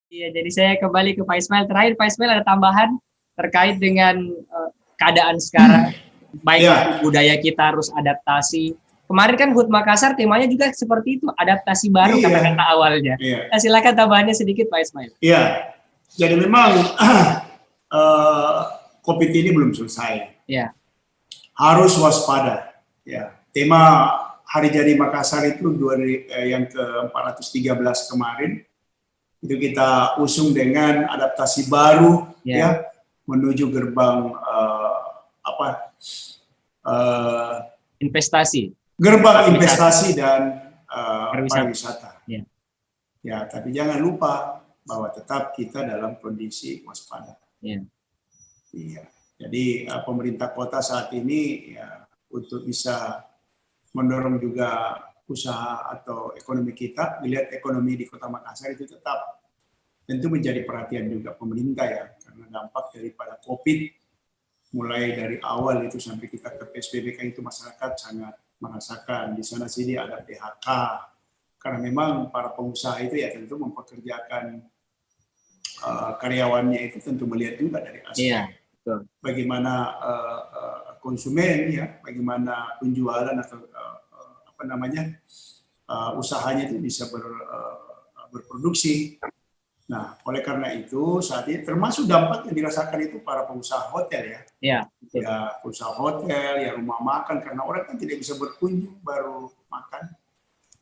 Iya, jadi saya kembali ke Pak Ismail. Terakhir Pak Ismail ada tambahan terkait dengan keadaan sekarang, baik itu budaya kita harus adaptasi. Kemarin kan HUT Makassar temanya juga seperti itu, adaptasi baru kata-kata awalnya. Nah, silakan tambahannya sedikit Pak Ismail. Iya, jadi memang COVID ini belum selesai. Ya. Harus waspada. Ya, tema Hari Jadi Makassar itu yang ke-413 kemarin itu kita usung dengan adaptasi baru ya menuju gerbang investasi. Gerbang investasi dan pariwisata. Ya, tapi jangan lupa bahwa tetap kita dalam kondisi waspada. Iya. Jadi pemerintah kota saat ini ya, untuk bisa mendorong juga usaha atau ekonomi kita, dilihat ekonomi di Kota Makassar itu tetap tentu menjadi perhatian juga pemerintah ya, karena dampak daripada COVID mulai dari awal itu sampai kita ke PSBB itu masyarakat sangat merasakan. Di sana sini ada PHK, karena memang para pengusaha itu ya tentu mempekerjakan karyawannya itu tentu melihat juga dari aspek bagaimana konsumen ya, bagaimana penjualan atau usahanya itu bisa berproduksi. Nah, oleh karena itu saat ini termasuk dampak yang dirasakan itu para pengusaha hotel ya, pengusaha hotel, ya rumah makan, karena orang kan tidak bisa berkunjung baru makan.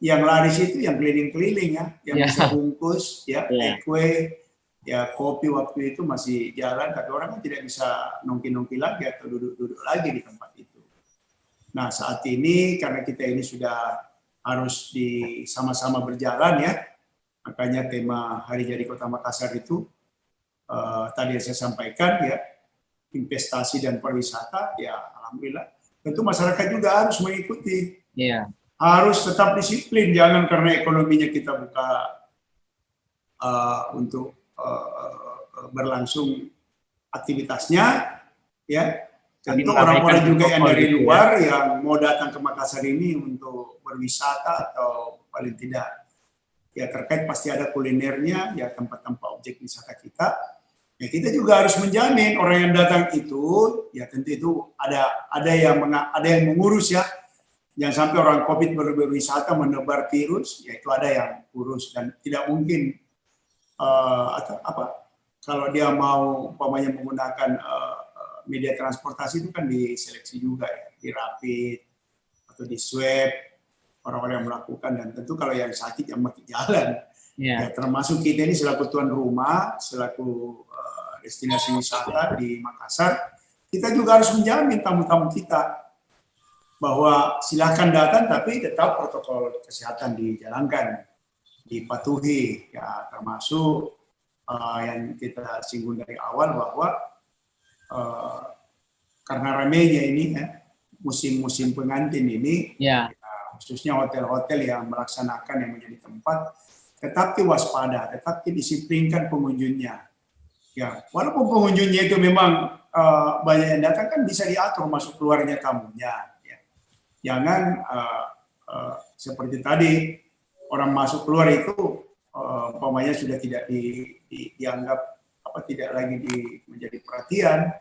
Yang laris itu yang keliling-keliling ya, yang bisa bungkus ya, kue, ya kopi waktu itu masih jalan, tapi orang kan tidak bisa nongki-nongki lagi atau duduk-duduk lagi di tempat itu. Nah, saat ini karena kita ini sudah harus sama-sama berjalan ya, makanya tema Hari Jadi Kota Makassar itu tadi yang saya sampaikan ya, investasi dan pariwisata ya, alhamdulillah. Tentu masyarakat juga harus mengikuti. Harus tetap disiplin, jangan karena ekonominya kita buka untuk berlangsung aktivitasnya ya. Tentu orang-orang juga yang dari luar yang mau datang ke Makassar ini untuk berwisata atau paling tidak ya terkait pasti ada kulinernya ya, tempat-tempat objek wisata kita. Ya kita juga harus menjamin orang yang datang itu ya tentu itu ada yang mengurus ya. Jangan sampai orang COVID berwisata menebar virus, ya itu ada yang urus, dan tidak mungkin kalau dia mau umpamanya menggunakan media transportasi itu kan diseleksi juga ya, di rapid atau di swab orang-orang yang melakukan, dan tentu kalau yang sakit yang mati jalan. Ya, termasuk kita ini selaku tuan rumah, selaku destinasi wisata di Makassar, kita juga harus menjamin tamu-tamu kita bahwa silakan datang tapi tetap protokol kesehatan dijalankan, dipatuhi ya, termasuk yang kita singgung dari awal bahwa karena ramainya ini musim-musim pengantin ini khususnya hotel-hotel yang melaksanakan yang menjadi tempat, tetap waspada, tetap disiplinkan pengunjungnya ya, walaupun pengunjungnya itu memang banyak yang datang kan bisa diatur masuk keluarnya tamunya ya. Jangan seperti tadi orang masuk keluar itu umpamanya sudah tidak dianggap tidak lagi menjadi perhatian,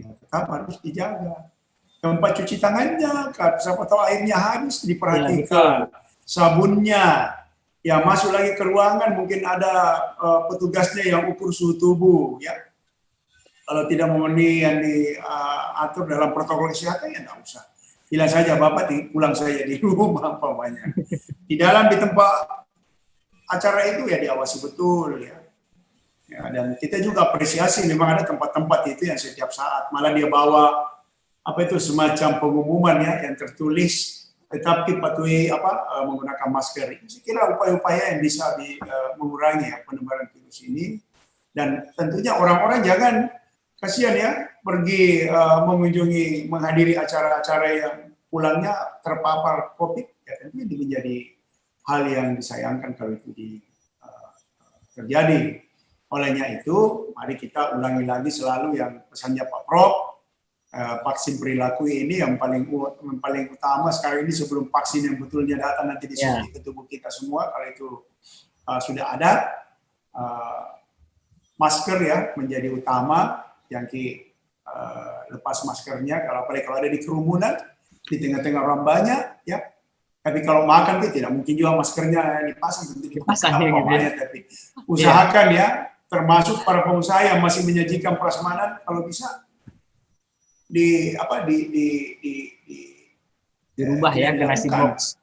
ya, tetap harus dijaga. Tempat cuci tangannya, siapa tahu airnya habis, diperhatikan. Sabunnya, ya masuk lagi ke ruangan mungkin ada petugasnya yang ukur suhu tubuh, ya. Kalau tidak memenuhi yang diatur dalam protokol kesehatan, ya tidak usah. Bilang saja Bapak pulang saja di rumah, umpamanya. Di tempat acara itu ya diawasi betul, ya. Ya, dan kita juga apresiasi memang ada tempat-tempat itu yang setiap saat malah dia bawa semacam pengumuman ya yang tertulis tetap dipatuhi menggunakan masker. Saya kira upaya-upaya yang bisa mengurangi penyebaran virus ini, dan tentunya orang-orang jangan kasihan ya pergi menghadiri acara-acara yang pulangnya terpapar COVID, ya tentu ini menjadi hal yang disayangkan kalau itu terjadi. Olehnya itu, mari kita ulangi lagi selalu yang pesannya Pak Prof, vaksin perilaku ini yang paling utama sekarang ini sebelum vaksin yang betulnya datang nanti disuntik ke tubuh kita semua, kalau itu sudah ada, masker ya menjadi utama, yang lepas maskernya kalau ada di kerumunan di tengah-tengah orang banyak ya. Tapi kalau makan itu tidak mungkin juga maskernya dipasang, tentu dipasang tapi usahakan ya, termasuk para pengusaha yang masih menyajikan prasmanan, kalau bisa dirubah ya ke nasi box.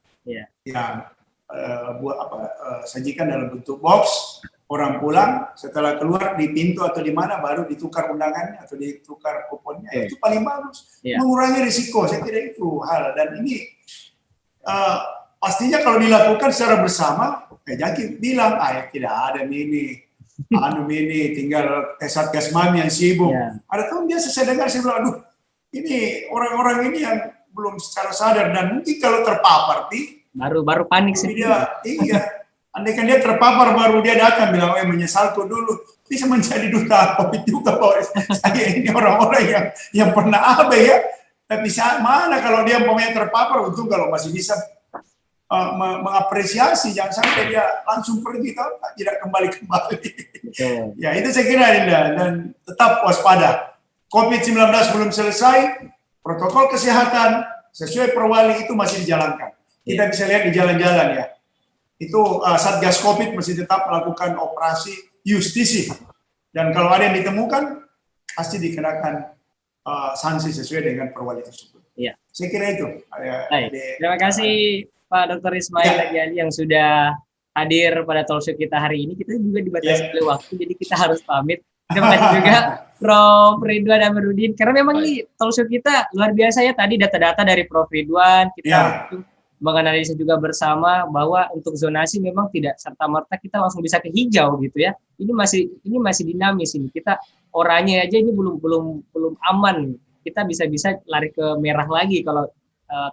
Sajikan dalam bentuk box. Orang pulang setelah keluar di pintu atau di mana baru ditukar undangannya atau ditukar kuponnya. Itu paling bagus. Mengurangi risiko. Saya kira itu hal, dan ini pastinya kalau dilakukan secara bersama, Jaki bilang, tidak ada ini tinggal Satgas Mami yang sibuk. Ada tahun biasa saya dengar, saya bilang, aduh, ini orang-orang ini yang belum secara sadar, dan mungkin kalau terpapar, baru panik sendiri. Andai kan dia terpapar baru dia datang bilang, menyesalku dulu, bisa menjadi duta COVID juga, bahwa saya ini orang-orang yang pernah abai ya. Tapi saat mana kalau dia terpapar, untung kalau masih bisa mengapresiasi, jangan sampai dia langsung pergi, tidak kembali. Ya itu saya kira, dan tetap waspada. COVID-19 belum selesai, protokol kesehatan sesuai Perwali itu masih dijalankan. Kita bisa lihat di jalan-jalan ya. Itu Satgas COVID masih tetap melakukan operasi justisi. Dan kalau ada yang ditemukan, pasti dikenakan sanksi sesuai dengan Perwali tersebut. Saya kira itu. Terima kasih Pak Dr. Ismail Lagiali yang sudah hadir pada talkshow kita hari ini. Kita juga dibatasi oleh waktu, jadi kita harus pamit. Terima kasih juga Prof. Ridwan Amiruddin, karena memang nih talkshow kita luar biasa ya, tadi data-data dari Prof. Ridwan, kita menganalisa juga bersama bahwa untuk zonasi memang tidak serta-merta kita langsung bisa ke hijau gitu ya. Ini masih dinamis ini. Kita oranye aja ini belum aman. Kita bisa lari ke merah lagi kalau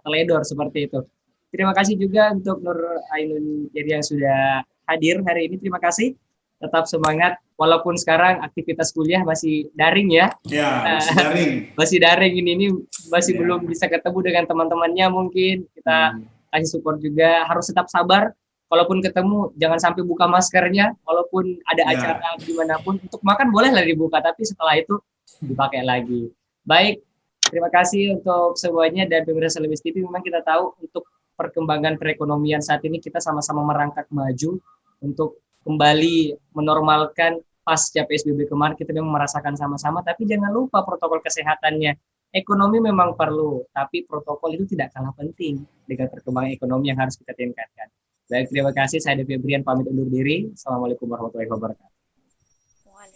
teledor seperti itu. Terima kasih juga untuk Nur Ainun Jeri yang sudah hadir hari ini. Terima kasih. Tetap semangat walaupun sekarang aktivitas kuliah masih daring ya. Masih daring. Masih daring ini masih belum bisa ketemu dengan teman-temannya mungkin. Kita kasih support juga, harus tetap sabar. Kalaupun ketemu jangan sampai buka maskernya, walaupun ada acara dimanapun. Untuk makan bolehlah dibuka, tapi setelah itu dipakai lagi. Baik, terima kasih untuk semuanya, dan pemirsa Lebes TV, memang kita tahu untuk perkembangan perekonomian saat ini kita sama-sama merangkak maju untuk kembali menormalkan pasca PSBB kemarin. Kita memang merasakan sama-sama, tapi jangan lupa protokol kesehatannya. Ekonomi memang perlu, tapi protokol itu tidak kalah penting dengan perkembangan ekonomi yang harus kita tingkatkan. Baik, terima kasih. Saya Devi Brian pamit undur diri. Assalamualaikum warahmatullahi wabarakatuh.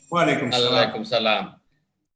Waalaikumsalam.